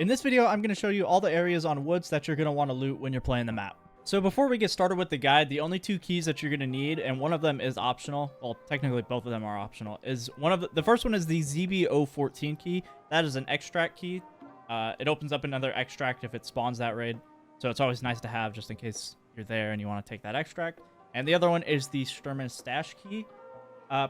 In this video, I'm going to show you all the areas on woods that you're going to want to loot when you're playing the map. So before we get started with the guide, the only two keys that you're going to need, and one of them is optional, well, technically both of them are optional, is the first one is the ZB014 key. That is an extract key. It opens up another extract if it spawns that raid. So it's always nice to have just in case you're there and you want to take that extract. And the other one is the Sturman Stash key.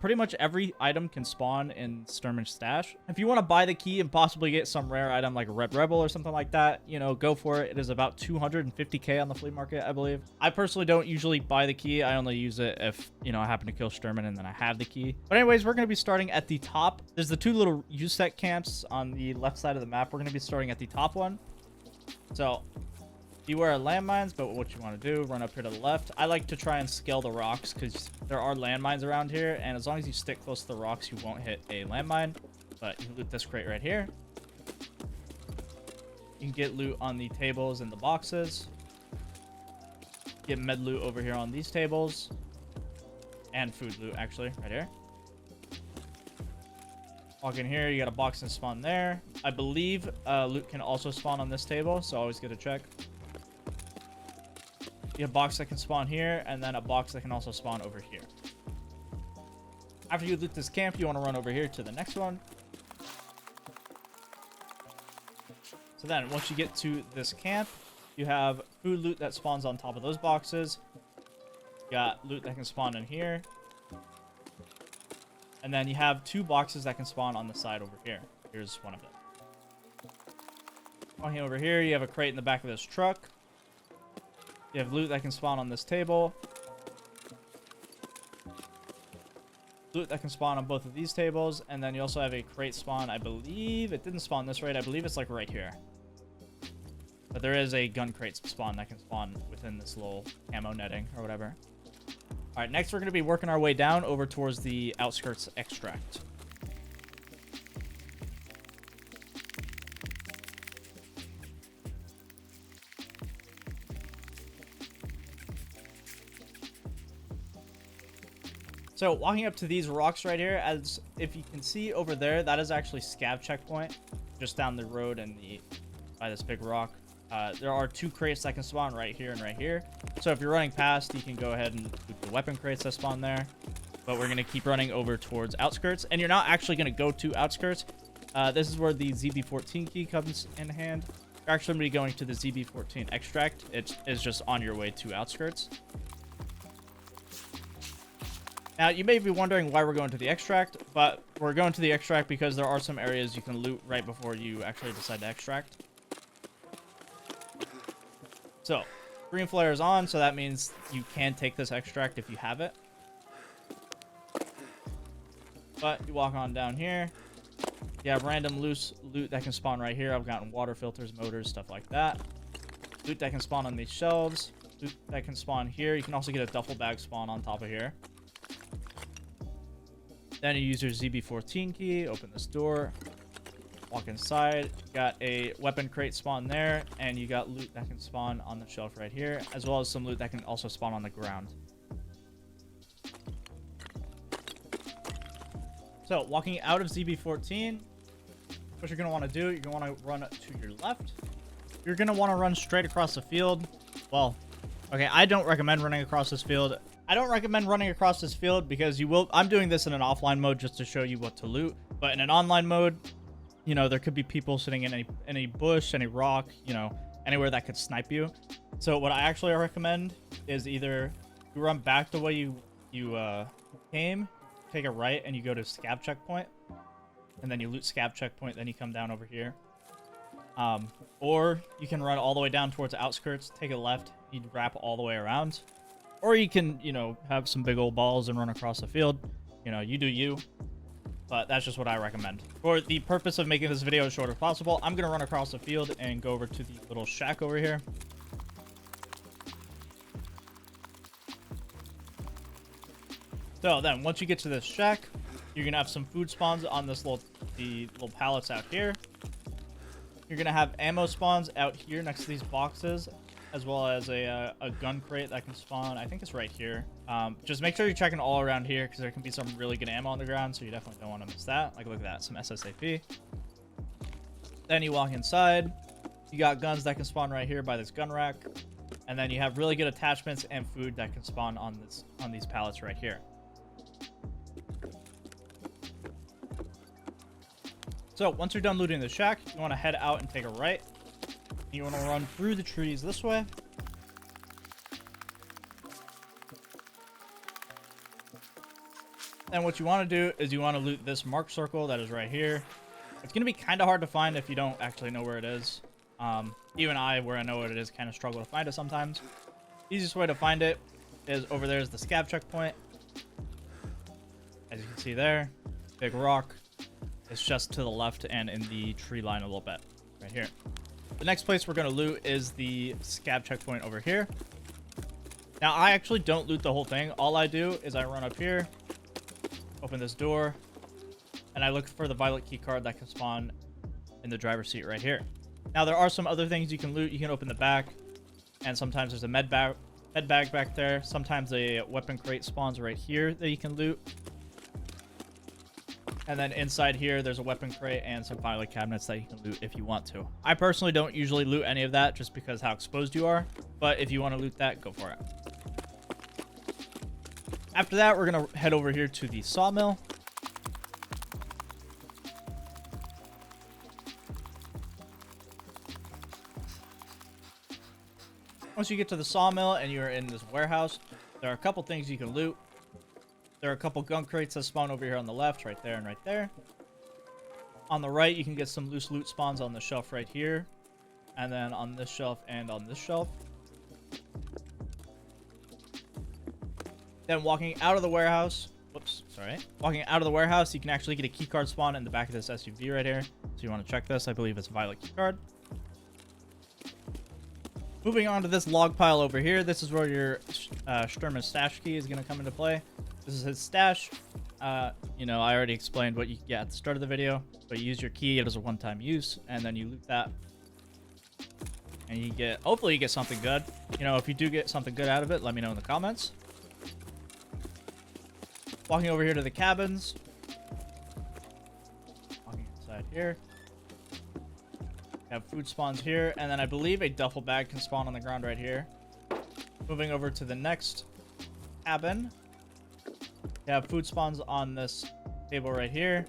Pretty much every item can spawn in Sturman Stash. If you want to buy the key and possibly get some rare item like a Red Rebel or something like that, you know, go for it. It is about 250k on the flea market, I believe. I personally don't usually buy the key. I only use it if, you know, I happen to kill Sturman and then I have the key. But anyways, we're going to be starting at the top. There's the two little USEC camps on the left side of the map. We're going to be starting at the top one. So beware of landmines, but what you want to do, run up here to the left. I like to try and scale the rocks because there are landmines around here, and as long as you stick close to the rocks, you won't hit a landmine. But you can loot this crate right here. You can get loot on the tables and the boxes. Get med loot over here on these tables. And food loot, actually, right here. Walk in here, you got a box and spawn there. I believe loot can also spawn on this table, so always get a check. You have a box that can spawn here, and then a box that can also spawn over here. After you loot this camp, you want to run over here to the next one. So then, once you get to this camp, you have food loot that spawns on top of those boxes. You got loot that can spawn in here. And then you have two boxes that can spawn on the side over here. Here's one of them. Walking over here, you have a crate in the back of this truck. You have loot that can spawn on this table. Loot that can spawn on both of these tables. And then you also have a crate spawn. I believe it didn't spawn this raid. I believe it's like right here. But there is a gun crate spawn that can spawn within this little camo netting or whatever. All right, next we're going to be working our way down over towards the outskirts extract. So walking up to these rocks right here, as if you can see over there, that is actually Scav checkpoint just down the road and by this big rock. There are two crates that can spawn right here and right here. So if you're running past, you can go ahead and loot the weapon crates that spawn there. But we're going to keep running over towards outskirts, and you're not actually going to go to outskirts. This is where the ZB14 key comes in hand. You're actually going to be going to the ZB14 extract. It is just on your way to outskirts. Now, you may be wondering why we're going to the extract, but we're going to the extract because there are some areas you can loot right before you actually decide to extract. So, green flare is on, so that means you can take this extract if you have it. But you walk on down here. You have random loose loot that can spawn right here. I've gotten water filters, motors, stuff like that. Loot that can spawn on these shelves. Loot that can spawn here. You can also get a duffel bag spawn on top of here. Then you use your ZB14 key, open this door, walk inside. You got a weapon crate spawn there, and you got loot that can spawn on the shelf right here, as well as some loot that can also spawn on the ground. So, walking out of ZB14, what you're going to want to do, you're going to want to run to your left. You're going to want to run straight across the field. Well, okay, I don't recommend running across this field. I don't recommend running across this field because you will... I'm doing this in an offline mode just to show you what to loot. But in an online mode, you know, there could be people sitting in any bush, any rock, you know, anywhere that could snipe you. So what I actually recommend is either you run back the way you came, take a right, and you go to Scav checkpoint. And then you loot Scav checkpoint, then you come down over here. Or you can run all the way down towards the outskirts, take a left, you wrap all the way around. Or you can, you know, have some big old balls and run across the field. You know, you do you. But that's just what I recommend. For the purpose of making this video as short as possible, I'm going to run across the field and go over to the little shack over here. So then, once you get to this shack, you're going to have some food spawns on the little pallets out here. You're going to have ammo spawns out here next to these boxes, as well as a gun crate that can spawn. I think it's right here. Just make sure you're checking all around here because there can be some really good ammo on the ground, so you definitely don't want to miss that. Like, look at that, some SSAP. Then you walk inside. You got guns that can spawn right here by this gun rack. And then you have really good attachments and food that can spawn on these pallets right here. So once you're done looting the shack, you want to head out and take a right. You want to run through the trees this way. Then what you want to do is you want to loot this marked circle that is right here. It's going to be kind of hard to find if you don't actually know where it is. Even I, where I know what it is, kind of struggle to find it sometimes. Easiest way to find it is over there is the scav checkpoint. As you can see there, big rock. It's just to the left and in the tree line a little bit, right here. The next place we're going to loot is the scav checkpoint over here. Now, I actually don't loot the whole thing. All I do is I run up here, open this door, and I look for the violet key card that can spawn in the driver's seat right here. Now, there are some other things you can loot. You can open the back, and sometimes there's a med bag back there. Sometimes a weapon crate spawns right here that you can loot. And then inside here, there's a weapon crate and some violet cabinets that you can loot if you want to. I personally don't usually loot any of that just because how exposed you are. But if you want to loot that, go for it. After that, we're going to head over here to the Sawmill. Once you get to the Sawmill and you're in this warehouse, there are a couple things you can loot. There are a couple gun crates that spawn over here on the left, right there and right there. On the right, you can get some loose loot spawns on the shelf right here. And then on this shelf and on this shelf. Then walking out of the warehouse, walking out of the warehouse, you can actually get a keycard spawn in the back of this SUV right here. So you want to check this. I believe it's a violet keycard. Moving on to this log pile over here, this is where your Sturman stash key is going to come into play. This is his stash. You know, I already explained what you get at the start of the video, but you use your key, it is a one-time use, and then you loot that. And you get, hopefully you get something good. You know, if you do get something good out of it, let me know in the comments. Walking over here to the cabins. Walking inside here. Have food spawns here, and then I believe a duffel bag can spawn on the ground right here. Moving over to the next cabin. You have food spawns on this table right here.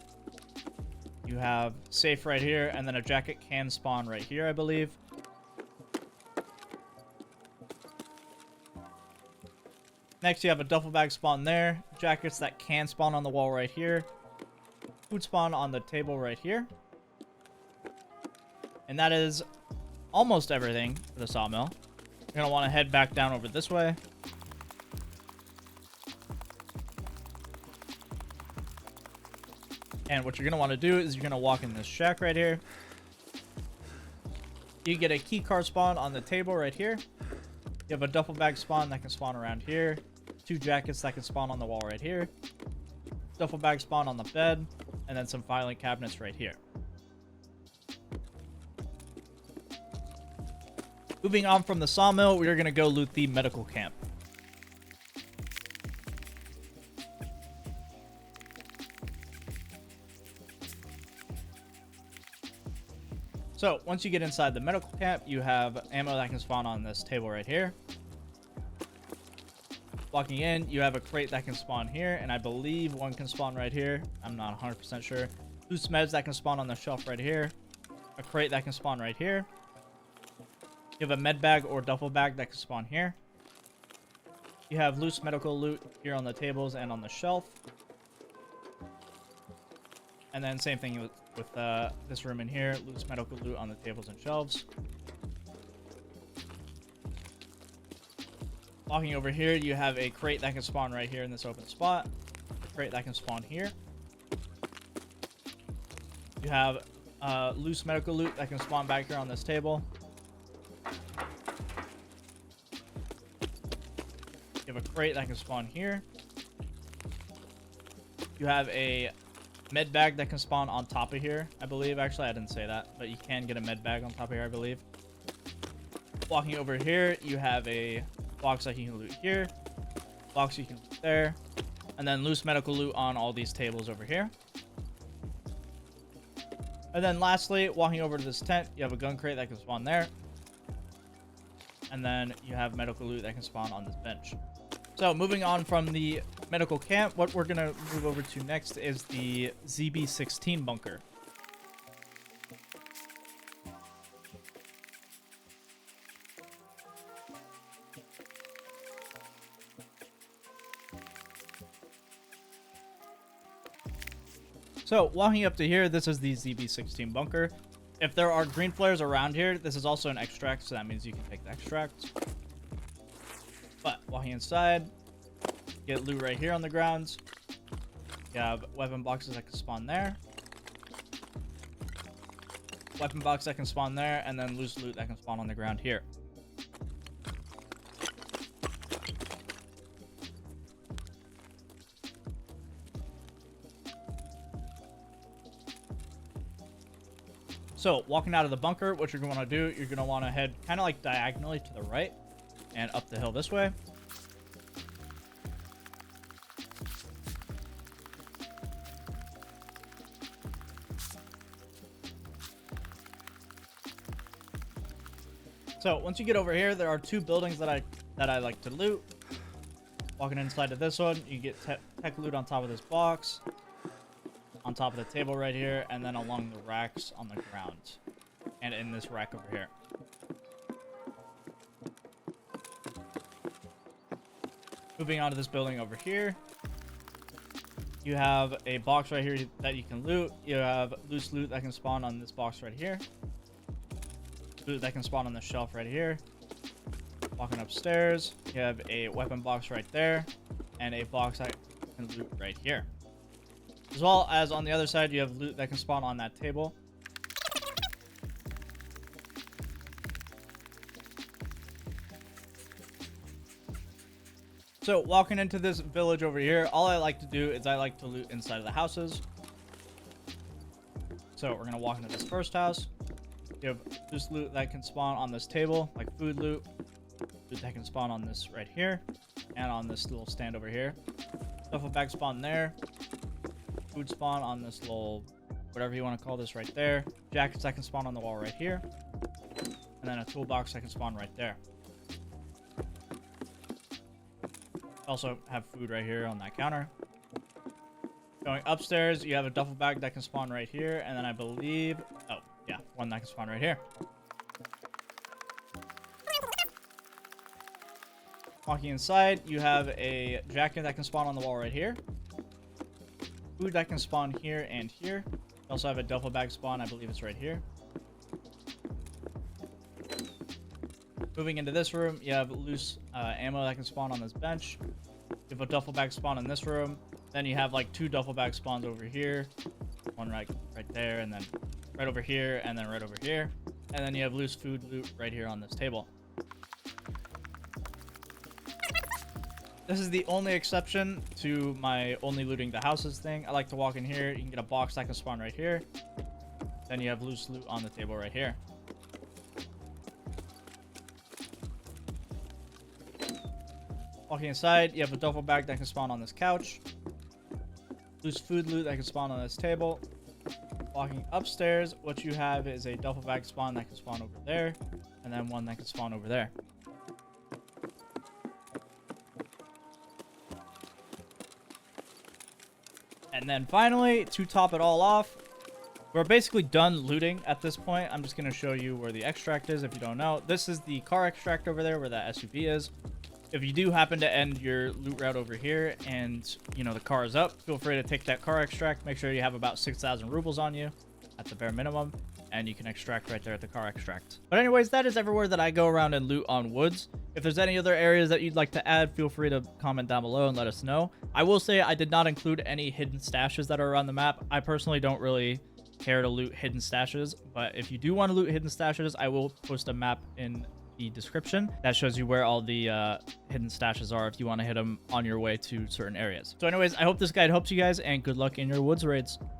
You have safe right here, and then a jacket can spawn right here, I believe. Next, you have a duffel bag spawn there. Jackets that can spawn on the wall right here. Food spawn on the table right here. And that is almost everything for the Sawmill. You're going to want to head back down over this way. And what you're going to want to do is you're going to walk in this shack right here. You get a key card spawn on the table right here. You have a duffel bag spawn that can spawn around here. 2 jackets that can spawn on the wall right here. Duffel bag spawn on the bed. And then some filing cabinets right here. Moving on from the Sawmill, we are going to go loot the medical camp. So, once you get inside the medical camp, you have ammo that can spawn on this table right here. Walking in, you have a crate that can spawn here, and I believe one can spawn right here. I'm not 100% sure. Loose meds that can spawn on the shelf right here. A crate that can spawn right here. You have a med bag or duffel bag that can spawn here. You have loose medical loot here on the tables and on the shelf. And then same thing with this room in here. Loose medical loot on the tables and shelves. Walking over here, you have a crate that can spawn right here in this open spot. A crate that can spawn here. You have loose medical loot that can spawn back here on this table. You have a crate that can spawn here. You have a med bag that can spawn on top of here, I believe. Actually, I didn't say that, but you can get a med bag on top of here, I believe. Walking over here, you have a box that you can loot here. Box you can loot there. And then loose medical loot on all these tables over here. And then lastly, walking over to this tent, you have a gun crate that can spawn there. And then you have medical loot that can spawn on this bench. So moving on from the medical camp, what we're going to move over to next is the ZB-16 bunker. So walking up to here, this is the ZB-16 bunker. If there are green flares around here, this is also an extract, so that means you can take the extract. But walking inside, get loot right here on the grounds. You have weapon boxes that can spawn there. Weapon box that can spawn there, and then loose loot that can spawn on the ground here. So walking out of the bunker, what you're going to want to do, you're going to want to head kind of like diagonally to the right and up the hill this way. So once you get over here, there are two buildings that I like to loot. Walking inside of this one, you get tech loot on top of this box, on top of the table right here, and then along the racks on the ground, and in this rack over here. Moving on to this building over here, you have a box right here that you can loot. You have loose loot that can spawn on this box right here. Loot that can spawn on the shelf right here. Walking upstairs, you have a weapon box right there, and a box that can loot right here. As well as on the other side, you have loot that can spawn on that table. So walking into this village over here, all I like to do is I like to loot inside of the houses. So we're going to walk into this first house. You have loose loot that can spawn on this table, like food loot. Loot that can spawn on this right here, and on this little stand over here. Duffel bag spawn there. Food spawn on this little, whatever you want to call this right there. Jackets that can spawn on the wall right here. And then a toolbox that can spawn right there. Also have food right here on that counter. Going upstairs, you have a duffel bag that can spawn right here. And then I believe, oh yeah, one that can spawn right here. Walking inside, you have a jacket that can spawn on the wall right here. Food that can spawn here and here. You also have a duffel bag spawn, I believe it's right here. Moving into this room, you have loose ammo that can spawn on this bench. You have a duffel bag spawn in this room. Then you have like two duffel bag spawns over here. One right there, and then right over here, and then right over here. And then you have loose food loot right here on this table. This is the only exception to my only looting the houses thing. I like to walk in here. You can get a box that can spawn right here. Then you have loose loot on the table right here. Walking inside, you have a duffel bag that can spawn on this couch. Loose food loot that can spawn on this table. Walking upstairs, what you have is a duffel bag spawn that can spawn over there. And then one that can spawn over there. And then finally, to top it all off, we're basically done looting at this point. I'm just going to show you where the extract is if you don't know. This is the car extract over there where that SUV is. If you do happen to end your loot route over here and, you know, the car is up, feel free to take that car extract. Make sure you have about 6,000 rubles on you at the bare minimum, and you can extract right there at the car extract. But anyways, that is everywhere that I go around and loot on woods. If there's any other areas that you'd like to add, feel free to comment down below and let us know. I will say I did not include any hidden stashes that are around the map. I personally don't really care to loot hidden stashes, but if you do want to loot hidden stashes, I will post a map in the description that shows you where all the hidden stashes are if you want to hit them on your way to certain areas. So anyways, I hope this guide helps you guys, and good luck in your woods raids.